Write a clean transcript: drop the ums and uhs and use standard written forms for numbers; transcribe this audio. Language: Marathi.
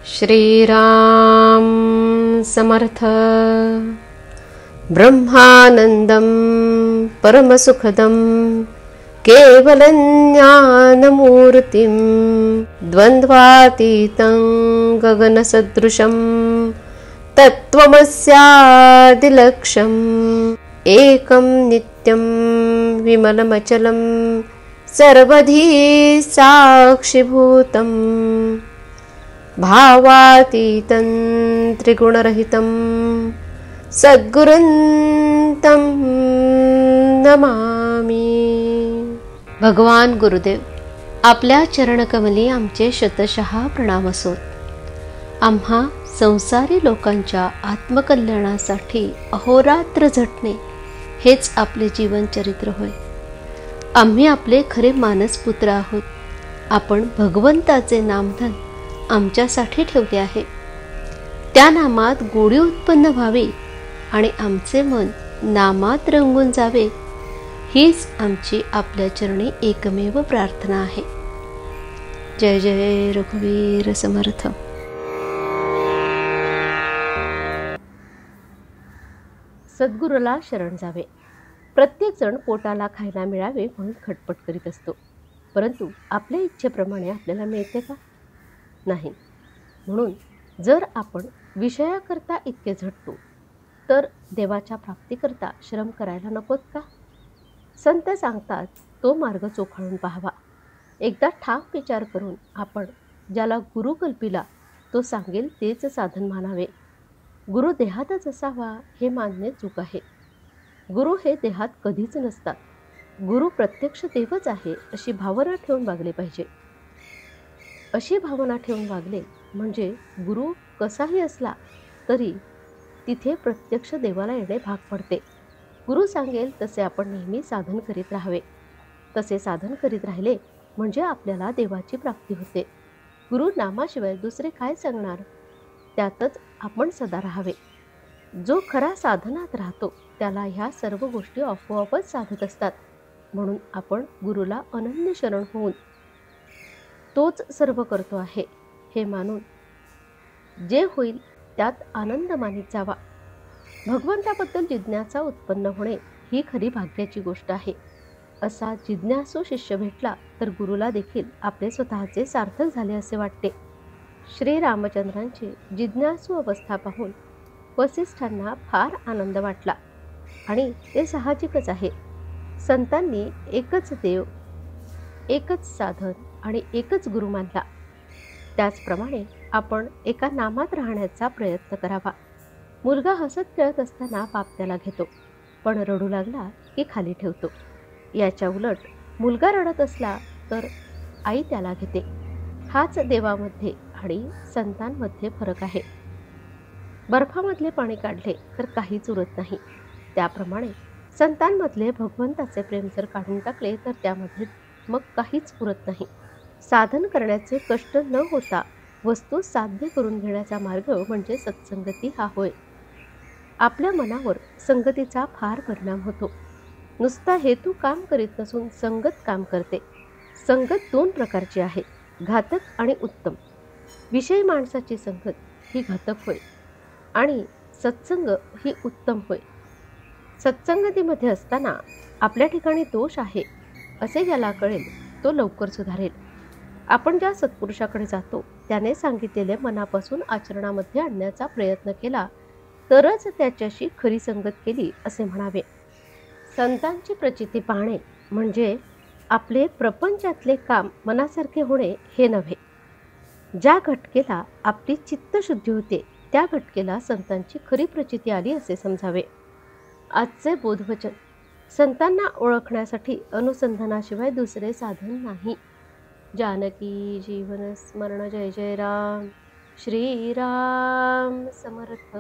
श्रीराम समर्थ. ब्रह्मानंदं परमसुखदं केवलं ज्ञानमूर्तिं द्वन्द्वातीतं गगनसदृशं तत्त्वमस्यादिलक्ष्यम् एकं नित्यं विमलमचलं सर्वधी साक्षिभूतं भावातीतं त्रिगुणरहितं सद्गुरुं तं नमामि. भगवान गुरुदेव, आपल्या चरणकमली आमचे शतशः प्रणाम असोत. आम्हा संसारी लोकांच्या आत्मकल्याणासाठी अहोरात्र झटणे हेच आपले जीवनचरित्र होय. आम्ही आपले खरे मानसपुत्र आहोत. आपण भगवंताचे नामधन आमच्यासाठी ठेवले आहे. त्या नामात गोडी उत्पन्न व्हावी आणि आमचे मन नामात रंगून जावे, हीच आमची आपल्या चरणी एकमेव प्रार्थना आहे. जय जय रघुवीर समर्थ. सद्गुरूला शरण जावे. प्रत्येक जण पोटाला खायला मिळावे म्हणून खटपट करीत असतो, परंतु आपल्या इच्छेप्रमाणे आपल्याला मिळते का? नाही. म्हणून जर आपण विषयाकरता इतके झटतो तर देवाच्या प्राप्तीकरता श्रम करायला नकोत का? संत सांगतात तो मार्ग चोखाळून पाहावा. एकदा ठाम विचार करून आपण ज्याला गुरु कल्पिला तो सांगेल तेच साधन मानावे. गुरु देहातच असावा हे मानणे चूक आहे. गुरु हे देहात कधीच नसतात. गुरु प्रत्यक्ष देवच आहे अशी भावना ठेवून वागले पाहिजे. अशी भावना ठेवून वागले म्हणजे गुरु कसाही असला तरी तिथे प्रत्यक्ष देवाला येणे भाग पडते. गुरु सांगेल तसे आपण नेहमी साधन करीत राहावे. तसे साधन करीत राहिले म्हणजे आपल्याला देवाची प्राप्ती होते. गुरु नामाशिवाय दुसरे काय सांगणार? त्यातच आपण सदा राहावे. जो खरा साधनात राहतो त्याला ह्या सर्व गोष्टी आपोआपच साधत असतात. म्हणून आपण गुरुला अनन्य शरण होऊन तोच सर्व करतो आहे हे मानून जे होईल त्यात आनंद मानित जावा. भगवंताबद्दल जिज्ञासा उत्पन्न होणे ही खरी भाग्याची गोष्ट आहे. असा जिज्ञासू शिष्य भेटला तर गुरुला देखील आपले स्वतःचे सार्थक झाले असे वाटते. श्रीरामचंद्रांची जिज्ञासू अवस्था पाहून वसिष्ठांना फार आनंद वाटला आणि ते साहजिकच आहे. संतांनी एकच देव, एकच साधन आणि एकच गुरु मानला. त्याचप्रमाणे आपण एका नामात राहण्याचा प्रयत्न करावा. मुलगा हसत खेळत असताना बाप त्याला घेतो, पण रडू लागला की खाली ठेवतो. याच्या उलट मुलगा रडत असला तर आई त्याला घेते. हाच देवामध्ये आणि संतांमध्ये फरक आहे. बर्फामधले पाणी काढले तर काहीच उरत नाही. त्याप्रमाणे संतांमधले भगवंताचे प्रेम जर काढून टाकले तर त्यामध्ये मग काहीच उरत नाही. साधन करण्याचे कष्ट न होता वस्तू साध्य करून घेण्याचा मार्ग म्हणजे सत्संगती हा होय. आपल्या मनावर संगतीचा फार परिणाम होतो. नुसता हेतू काम करीत नसून संगत काम करते. संगत दोन प्रकारची आहे, घातक आणि उत्तम. विषयी माणसाची संगत ही घातक होय आणि सत्संग ही उत्तम होय. सत्संगतीमध्ये असताना आपल्या ठिकाणी दोष आहे असे ज्याला कळेल तो लवकर सुधारेल. आपण ज्या सत्पुरुषाकडे जातो त्याने सांगितलेले मनापासून आचरणामध्ये आणण्याचा प्रयत्न केला तरच त्याच्याशी खरी संगत केली असे म्हणावे. संतांची प्रचिती पाहणे म्हणजे आपले प्रपंचातले काम मनासारखे होणे हे नव्हे. ज्या घटकेला आपली चित्तशुद्धी होते त्या घटकेला संतांची खरी प्रचिती आली असे समजावे. आजचे बोधवचन संतांना ओळखण्यासाठी अनुसंधानाशिवाय दुसरे साधन नाही. जानकी जीवन स्मरण. जय जय राम. श्रीराम समर्थ.